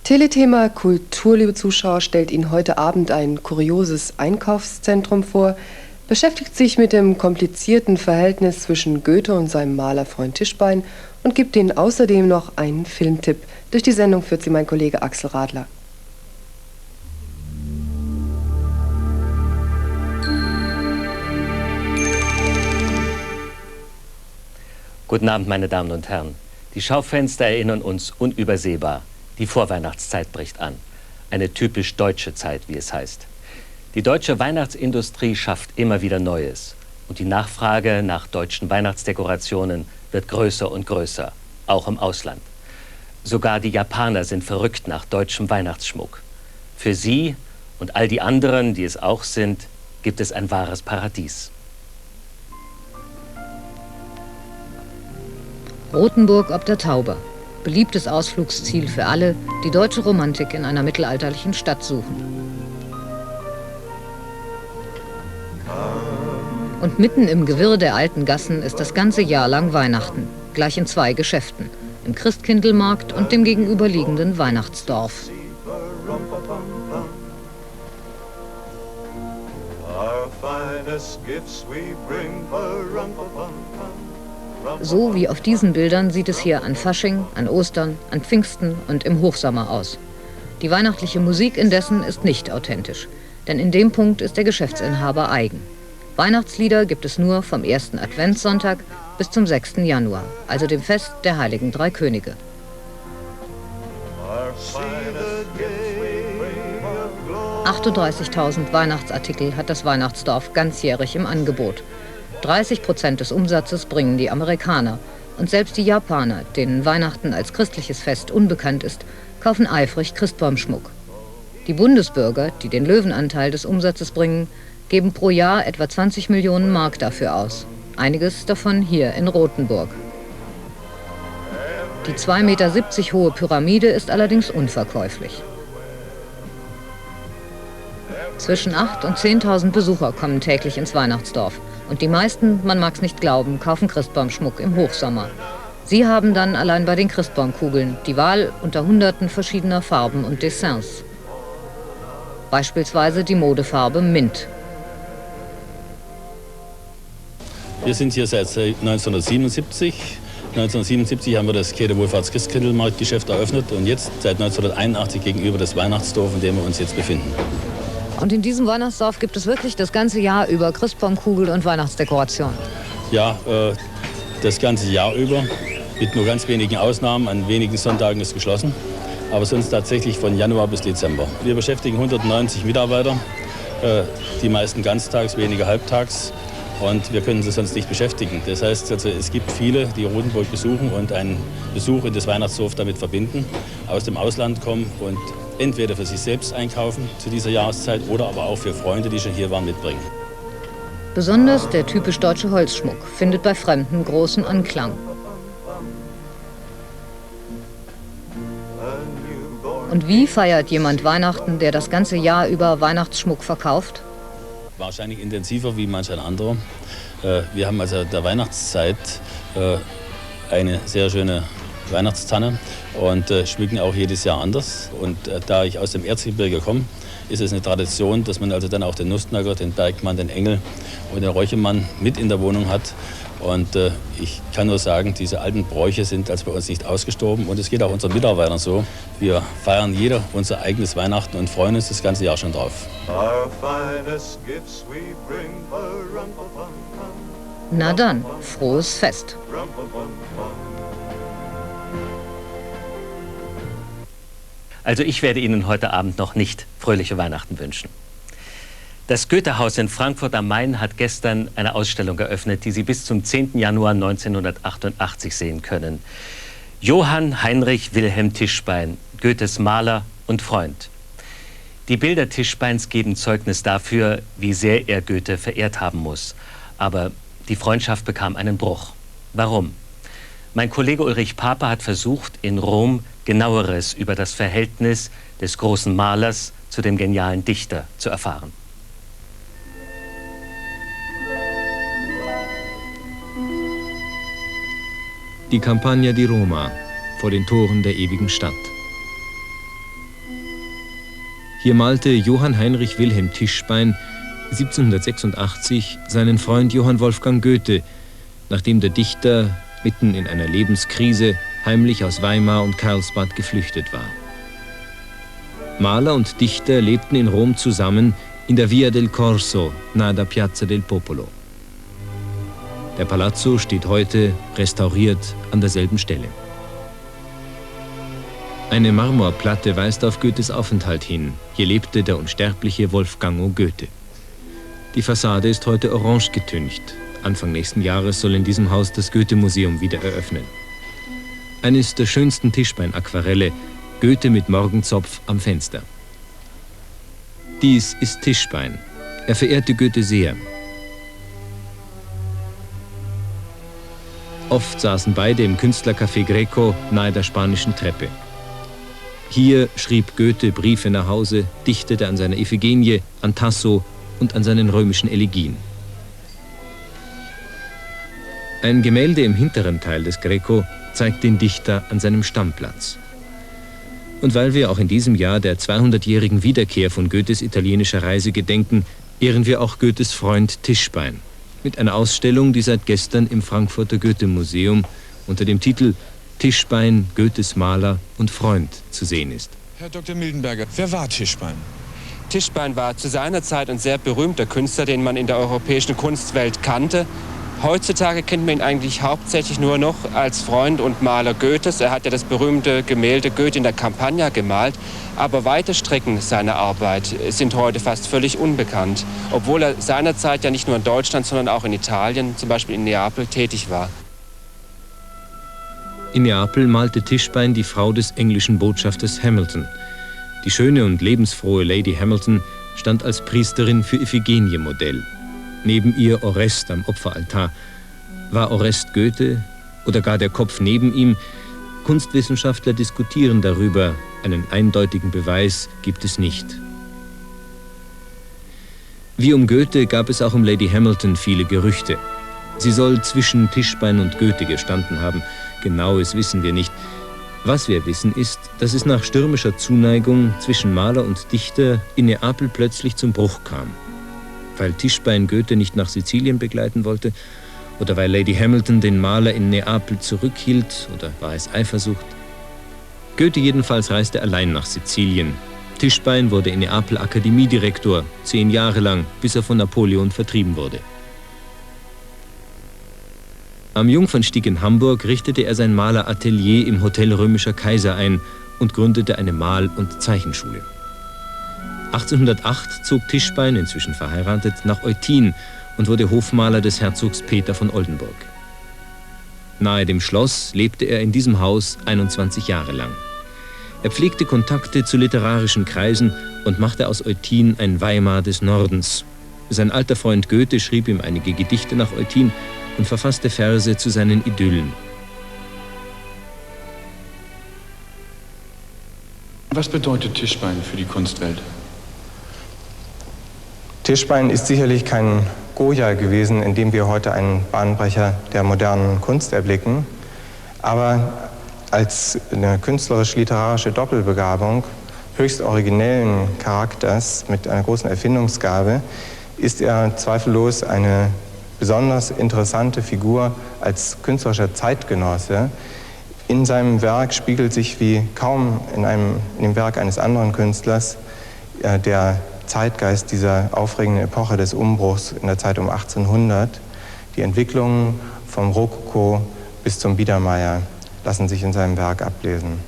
Telethema Kultur, liebe Zuschauer, stellt Ihnen heute Abend ein kurioses Einkaufszentrum vor, beschäftigt sich mit dem komplizierten Verhältnis zwischen Goethe und seinem Malerfreund Tischbein und gibt Ihnen außerdem noch einen Filmtipp. Durch die Sendung führt Sie mein Kollege Axel Radler. Guten Abend, meine Damen und Herren. Die Schaufenster erinnern uns unübersehbar. Die Vorweihnachtszeit bricht an. Eine typisch deutsche Zeit, wie es heißt. Die deutsche Weihnachtsindustrie schafft immer wieder Neues. Und die Nachfrage nach deutschen Weihnachtsdekorationen wird größer und größer, auch im Ausland. Sogar die Japaner sind verrückt nach deutschem Weihnachtsschmuck. Für sie und all die anderen, die es auch sind, gibt es ein wahres Paradies. Rothenburg ob der Tauber. Beliebtes Ausflugsziel für alle, die deutsche Romantik in einer mittelalterlichen Stadt suchen. Und mitten im Gewirr der alten Gassen ist das ganze Jahr lang Weihnachten, gleich in zwei Geschäften, im Christkindlmarkt und dem gegenüberliegenden Weihnachtsdorf. So wie auf diesen Bildern sieht es hier an Fasching, an Ostern, an Pfingsten und im Hochsommer aus. Die weihnachtliche Musik indessen ist nicht authentisch, denn in dem Punkt ist der Geschäftsinhaber eigen. Weihnachtslieder gibt es nur vom 1. Adventssonntag bis zum 6. Januar, also dem Fest der Heiligen Drei Könige. 38.000 Weihnachtsartikel hat das Weihnachtsdorf ganzjährig im Angebot. 30% des Umsatzes bringen die Amerikaner. Und selbst die Japaner, denen Weihnachten als christliches Fest unbekannt ist, kaufen eifrig Christbaumschmuck. Die Bundesbürger, die den Löwenanteil des Umsatzes bringen, geben pro Jahr etwa 20 Millionen Mark dafür aus. Einiges davon hier in Rothenburg. Die 2,70 Meter hohe Pyramide ist allerdings unverkäuflich. Zwischen 8.000 und 10.000 Besucher kommen täglich ins Weihnachtsdorf. Und die meisten, man mag's nicht glauben, kaufen Christbaumschmuck im Hochsommer. Sie haben dann allein bei den Christbaumkugeln die Wahl unter Hunderten verschiedener Farben und Dessins. Beispielsweise die Modefarbe Mint. Wir sind hier seit 1977. 1977 haben wir das Käthe-Wohlfahrts-Christkindlmarktgeschäft eröffnet und jetzt seit 1981 gegenüber das Weihnachtsdorf, in dem wir uns jetzt befinden. Und in diesem Weihnachtsdorf gibt es wirklich das ganze Jahr über Christbaumkugel und Weihnachtsdekoration? Ja, das ganze Jahr über, mit nur ganz wenigen Ausnahmen. An wenigen Sonntagen ist geschlossen, aber sonst tatsächlich von Januar bis Dezember. Wir beschäftigen 190 Mitarbeiter, die meisten ganztags, weniger halbtags. Und wir können sie sonst nicht beschäftigen. Das heißt, also, es gibt viele, die Rothenburg besuchen und einen Besuch in das Weihnachtsdorf damit verbinden, aus dem Ausland kommen und entweder für sich selbst einkaufen zu dieser Jahreszeit oder aber auch für Freunde, die schon hier waren, mitbringen. Besonders der typisch deutsche Holzschmuck findet bei Fremden großen Anklang. Und wie feiert jemand Weihnachten, der das ganze Jahr über Weihnachtsschmuck verkauft? Wahrscheinlich intensiver wie manch ein anderer. Wir haben also der Weihnachtszeit eine sehr schöne Weihnachtstanne und schmücken auch jedes Jahr anders. Und da ich aus dem Erzgebirge komme, ist es eine Tradition, dass man also dann auch den Nustnager, den Bergmann, den Engel und den Räuchemann mit in der Wohnung hat. Und ich kann nur sagen, diese alten Bräuche sind also bei uns nicht ausgestorben. Und es geht auch unseren Mitarbeitern so. Wir feiern jeder unser eigenes Weihnachten und freuen uns das ganze Jahr schon drauf. Na dann, frohes Fest. Also ich werde Ihnen heute Abend noch nicht fröhliche Weihnachten wünschen. Das Goethehaus in Frankfurt am Main hat gestern eine Ausstellung eröffnet, die Sie bis zum 10. Januar 1988 sehen können. Johann Heinrich Wilhelm Tischbein, Goethes Maler und Freund. Die Bilder Tischbeins geben Zeugnis dafür, wie sehr er Goethe verehrt haben muss. Aber die Freundschaft bekam einen Bruch. Warum? Mein Kollege Ulrich Pape hat versucht, in Rom Genaueres über das Verhältnis des großen Malers zu dem genialen Dichter zu erfahren. Die Campagna di Roma vor den Toren der ewigen Stadt. Hier malte Johann Heinrich Wilhelm Tischbein 1786 seinen Freund Johann Wolfgang Goethe, nachdem der Dichter mitten in einer Lebenskrise heimlich aus Weimar und Karlsbad geflüchtet war. Maler und Dichter lebten in Rom zusammen in der Via del Corso, nahe der Piazza del Popolo. Der Palazzo steht heute restauriert an derselben Stelle. Eine Marmorplatte weist auf Goethes Aufenthalt hin. Hier lebte der unsterbliche Wolfgango Goethe. Die Fassade ist heute orange getüncht. Anfang nächsten Jahres soll in diesem Haus das Goethe-Museum wieder eröffnen. Eines der schönsten Tischbein-Aquarelle, Goethe mit Morgenzopf am Fenster. Dies ist Tischbein. Er verehrte Goethe sehr. Oft saßen beide im Künstlercafé Greco nahe der Spanischen Treppe. Hier schrieb Goethe Briefe nach Hause, dichtete an seiner Iphigenie, an Tasso und an seinen römischen Elegien. Ein Gemälde im hinteren Teil des Greco zeigt den Dichter an seinem Stammplatz. Und weil wir auch in diesem Jahr der 200-jährigen Wiederkehr von Goethes italienischer Reise gedenken, ehren wir auch Goethes Freund Tischbein mit einer Ausstellung, die seit gestern im Frankfurter Goethe-Museum unter dem Titel Tischbein, Goethes Maler und Freund zu sehen ist. Herr Dr. Mildenberger, wer war Tischbein? Tischbein war zu seiner Zeit ein sehr berühmter Künstler, den man in der europäischen Kunstwelt kannte. Heutzutage kennt man ihn eigentlich hauptsächlich nur noch als Freund und Maler Goethes. Er hat ja das berühmte Gemälde Goethe in der Campagna gemalt. Aber weite Strecken seiner Arbeit sind heute fast völlig unbekannt, obwohl er seinerzeit ja nicht nur in Deutschland, sondern auch in Italien, zum Beispiel in Neapel, tätig war. In Neapel malte Tischbein die Frau des englischen Botschafters Hamilton. Die schöne und lebensfrohe Lady Hamilton stand als Priesterin für Iphigenie Modell. Neben ihr Orest am Opferaltar. War Orest Goethe oder gar der Kopf neben ihm? Kunstwissenschaftler diskutieren darüber. Einen eindeutigen Beweis gibt es nicht. Wie um Goethe gab es auch um Lady Hamilton viele Gerüchte. Sie soll zwischen Tischbein und Goethe gestanden haben. Genaues wissen wir nicht. Was wir wissen ist, dass es nach stürmischer Zuneigung zwischen Maler und Dichter in Neapel plötzlich zum Bruch kam. Weil Tischbein Goethe nicht nach Sizilien begleiten wollte oder weil Lady Hamilton den Maler in Neapel zurückhielt oder war es Eifersucht? Goethe jedenfalls reiste allein nach Sizilien. Tischbein wurde in Neapel Akademiedirektor, 10 Jahre lang, bis er von Napoleon vertrieben wurde. Am Jungfernstieg in Hamburg richtete er sein Maleratelier im Hotel Römischer Kaiser ein und gründete eine Mal- und Zeichenschule. 1808 zog Tischbein, inzwischen verheiratet, nach Eutin und wurde Hofmaler des Herzogs Peter von Oldenburg. Nahe dem Schloss lebte er in diesem Haus 21 Jahre lang. Er pflegte Kontakte zu literarischen Kreisen und machte aus Eutin ein Weimar des Nordens. Sein alter Freund Goethe schrieb ihm einige Gedichte nach Eutin und verfasste Verse zu seinen Idyllen. Was bedeutet Tischbein für die Kunstwelt? Tischbein ist sicherlich kein Goya gewesen, in dem wir heute einen Bahnbrecher der modernen Kunst erblicken. Aber als eine künstlerisch-literarische Doppelbegabung höchst originellen Charakters mit einer großen Erfindungsgabe ist er zweifellos eine besonders interessante Figur als künstlerischer Zeitgenosse. In seinem Werk spiegelt sich wie kaum in dem Werk eines anderen Künstlers der Zeitgeist dieser aufregenden Epoche des Umbruchs in der Zeit um 1800. Die Entwicklungen vom Rokoko bis zum Biedermeier lassen sich in seinem Werk ablesen.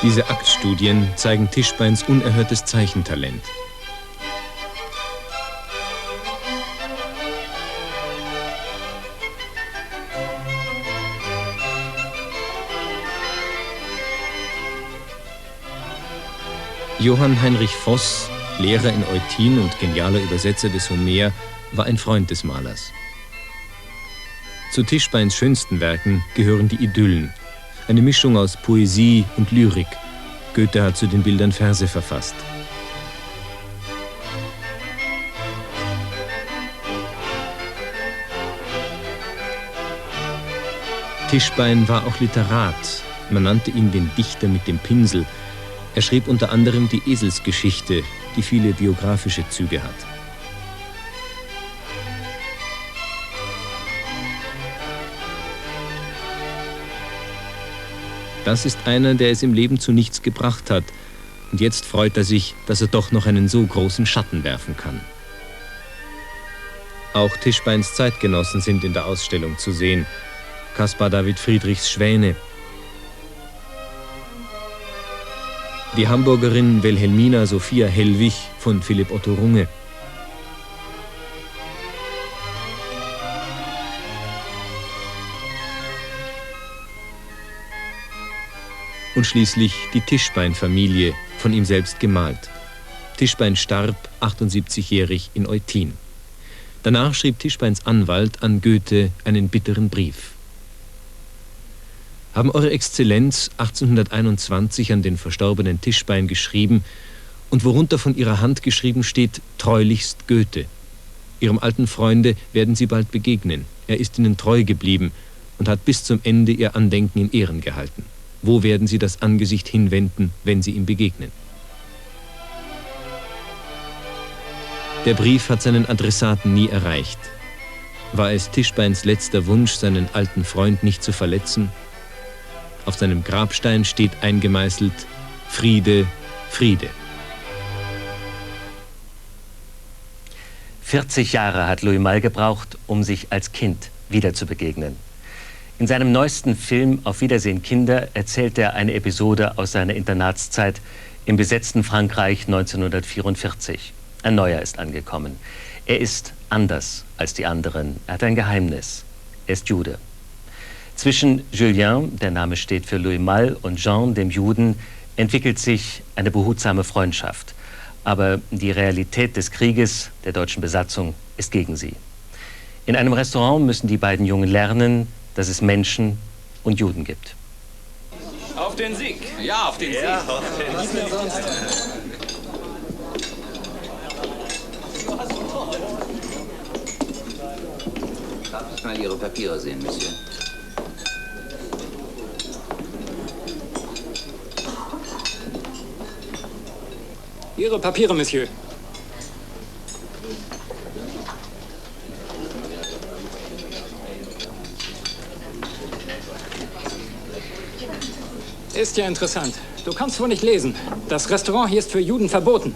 Diese Aktstudien zeigen Tischbeins unerhörtes Zeichentalent. Johann Heinrich Voss, Lehrer in Eutin und genialer Übersetzer des Homer, war ein Freund des Malers. Zu Tischbeins schönsten Werken gehören die Idyllen, eine Mischung aus Poesie und Lyrik. Goethe hat zu den Bildern Verse verfasst. Tischbein war auch Literat. Man nannte ihn den Dichter mit dem Pinsel. Er schrieb unter anderem die Eselsgeschichte, die viele biografische Züge hat. Das ist einer, der es im Leben zu nichts gebracht hat. Und jetzt freut er sich, dass er doch noch einen so großen Schatten werfen kann. Auch Tischbeins Zeitgenossen sind in der Ausstellung zu sehen. Caspar David Friedrichs Schwäne, die Hamburgerin Wilhelmina Sophia Hellwig von Philipp Otto Runge. Und schließlich die Tischbein-Familie, von ihm selbst gemalt. Tischbein starb 78-jährig in Eutin. Danach schrieb Tischbeins Anwalt an Goethe einen bitteren Brief. Haben Eure Exzellenz 1821 an den verstorbenen Tischbein geschrieben und worunter von Ihrer Hand geschrieben steht, treulichst Goethe. Ihrem alten Freunde werden Sie bald begegnen. Er ist Ihnen treu geblieben und hat bis zum Ende Ihr Andenken in Ehren gehalten. Wo werden Sie das Angesicht hinwenden, wenn Sie ihm begegnen? Der Brief hat seinen Adressaten nie erreicht. War es Tischbeins letzter Wunsch, seinen alten Freund nicht zu verletzen? Auf seinem Grabstein steht eingemeißelt: Friede, Friede. 40 Jahre hat Louis Malle gebraucht, um sich als Kind wieder zu begegnen. In seinem neuesten Film Auf Wiedersehen, Kinder erzählt er eine Episode aus seiner Internatszeit im besetzten Frankreich 1944. Ein Neuer ist angekommen. Er ist anders als die anderen. Er hat ein Geheimnis. Er ist Jude. Zwischen Julien, der Name steht für Louis Malle, und Jean, dem Juden, entwickelt sich eine behutsame Freundschaft. Aber die Realität des Krieges, der deutschen Besatzung, ist gegen sie. In einem Restaurant müssen die beiden Jungen lernen, dass es Menschen und Juden gibt. Auf den Sieg! Ja, auf den Sieg! Darf ich mal Ihre Papiere sehen, Monsieur? Ihre Papiere, Monsieur. Ist ja interessant. Du kannst wohl nicht lesen. Das Restaurant hier ist für Juden verboten.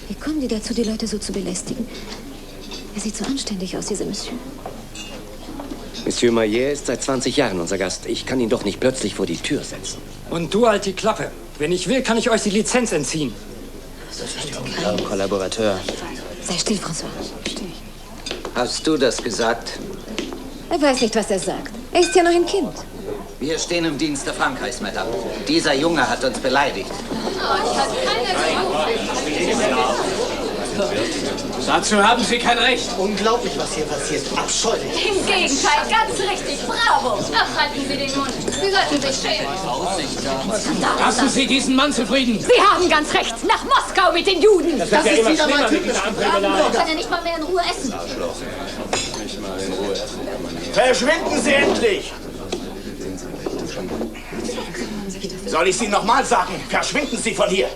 Wie kommen die dazu, die Leute so zu belästigen? Er sieht so anständig aus, dieser Monsieur. Monsieur Maillet ist seit 20 Jahren unser Gast. Ich kann ihn doch nicht plötzlich vor die Tür setzen. Und du halt die Klappe. Wenn ich will, kann ich euch die Lizenz entziehen. Herr Kollaborateur. Sei still, François. Still. Hast du das gesagt? Er weiß nicht, was er sagt. Er ist ja noch ein Kind. Wir stehen im Dienste Frankreichs, Madame. Dieser Junge hat uns beleidigt. Dazu haben Sie kein Recht. Unglaublich, was hier passiert. Abscheulich. Im Gegenteil, ganz richtig. Bravo. Ach, halten Sie den Mund. Sie sollten sich schämen. Lassen Sie diesen Mann zufrieden. Sie haben ganz recht. Nach Moskau mit den Juden. Das ist ja wieder mal typisch. Kann er nicht mal mehr in Ruhe essen. Verschwinden Sie endlich! Soll ich Sie nochmal sagen? Verschwinden Sie von hier!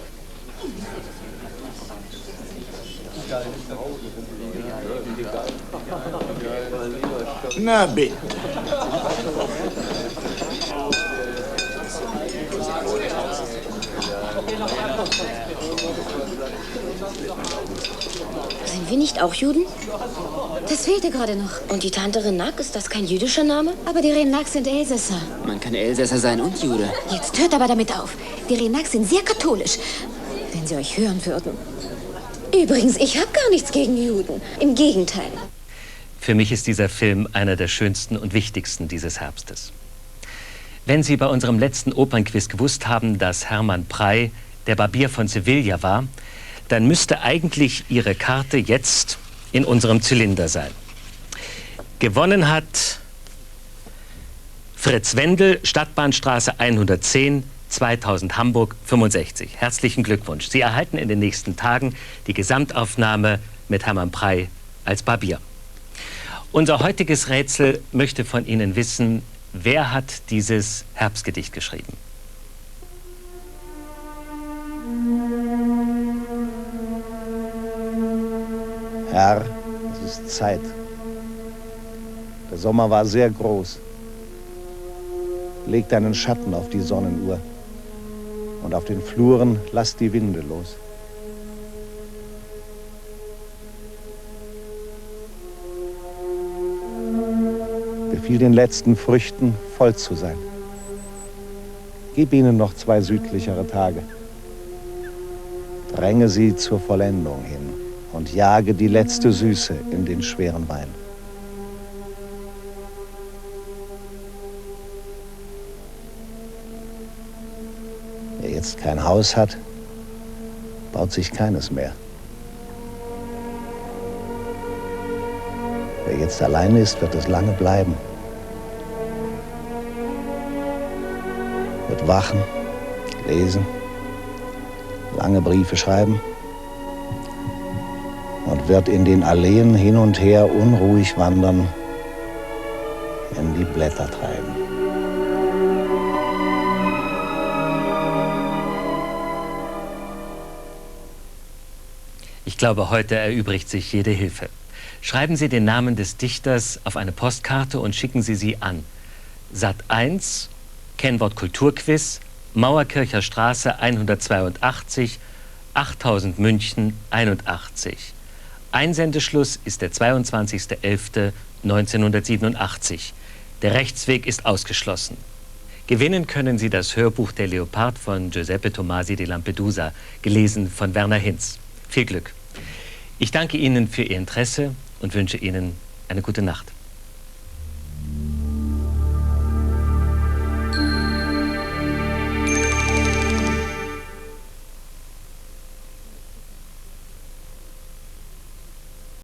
Na bitte. Sind wir nicht auch Juden? Das fehlte gerade noch. Und die Tante Renac, ist das kein jüdischer Name? Aber die Renac sind Elsässer. Man kann Elsässer sein und Jude. Jetzt hört aber damit auf. Die Renac sind sehr katholisch. Wenn sie euch hören würden. Übrigens, ich habe gar nichts gegen Juden. Im Gegenteil. Für mich ist dieser Film einer der schönsten und wichtigsten dieses Herbstes. Wenn Sie bei unserem letzten Opernquiz gewusst haben, dass Hermann Prey der Barbier von Sevilla war, dann müsste eigentlich Ihre Karte jetzt in unserem Zylinder sein. Gewonnen hat Fritz Wendel, Stadtbahnstraße 110, 2000 Hamburg 65. Herzlichen Glückwunsch. Sie erhalten in den nächsten Tagen die Gesamtaufnahme mit Hermann Prey als Barbier. Unser heutiges Rätsel möchte von Ihnen wissen, wer hat dieses Herbstgedicht geschrieben? Herr, es ist Zeit. Der Sommer war sehr groß. Leg deinen Schatten auf die Sonnenuhr und auf den Fluren lass die Winde los. Befiehl den letzten Früchten, voll zu sein. Gib ihnen noch 2 südlichere Tage. Dränge sie zur Vollendung hin und jage die letzte Süße in den schweren Wein. Wer jetzt kein Haus hat, baut sich keines mehr. Wer jetzt allein ist, wird es lange bleiben. Wird wachen, lesen, lange Briefe schreiben und wird in den Alleen hin und her unruhig wandern, in die Blätter treiben. Ich glaube, heute erübrigt sich jede Hilfe. Schreiben Sie den Namen des Dichters auf eine Postkarte und schicken Sie sie an. Sat 1, Kennwort Kulturquiz, Mauerkircher Straße 182, 8000 München 81. Einsendeschluss ist der 22.11.1987. Der Rechtsweg ist ausgeschlossen. Gewinnen können Sie das Hörbuch Der Leopard von Giuseppe Tomasi di Lampedusa, gelesen von Werner Hinz. Viel Glück. Ich danke Ihnen für Ihr Interesse und wünsche Ihnen eine gute Nacht.